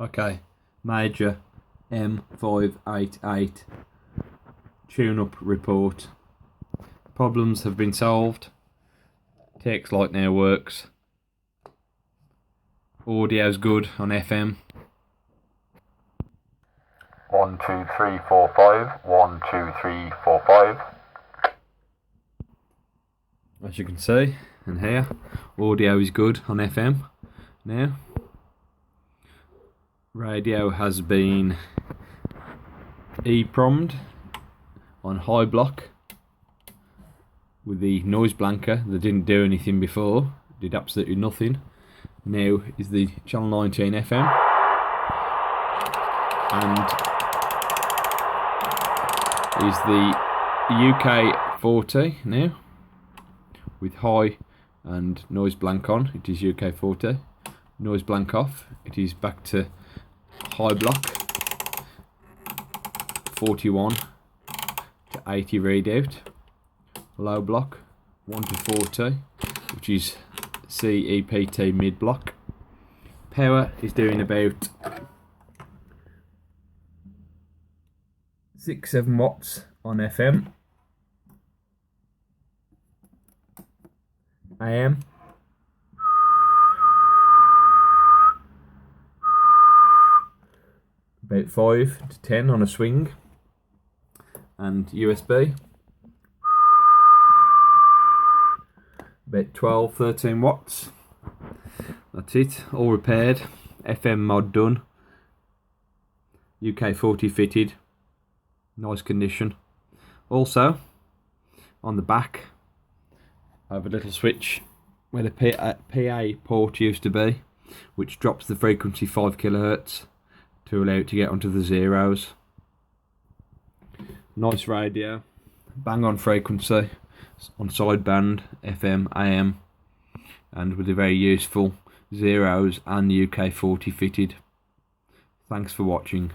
Okay, major M588 tune-up report. Problems have been solved. TX light now works. Audio's good on FM. 1 2 3 4 5 1 2 3 4 5. As you can see and hear, audio is good on FM now. Radio has been EEPROM'd on high block with the noise blanker that didn't do anything before, did absolutely nothing. Now is the channel 19 FM, and is the UK 40 now with high and noise blank on. It is UK 40, noise blank off. It is back to high block 41 to 80 readout, low block 1 to 40, which is CEPT mid block. Power is doing about 6-7 watts on FM. AM about 5 to 10 on a swing, and USB about 12-13 watts. That's it, all repaired. FM mod done. UK 40 fitted, nice condition. Also on the back I have a little switch where the PA port used to be, which drops the frequency 5 kHz to allow it to get onto the zeros. Nice radio, bang on frequency on sideband FM, AM, and with a very useful zeros and UK 40 fitted. Thanks for watching.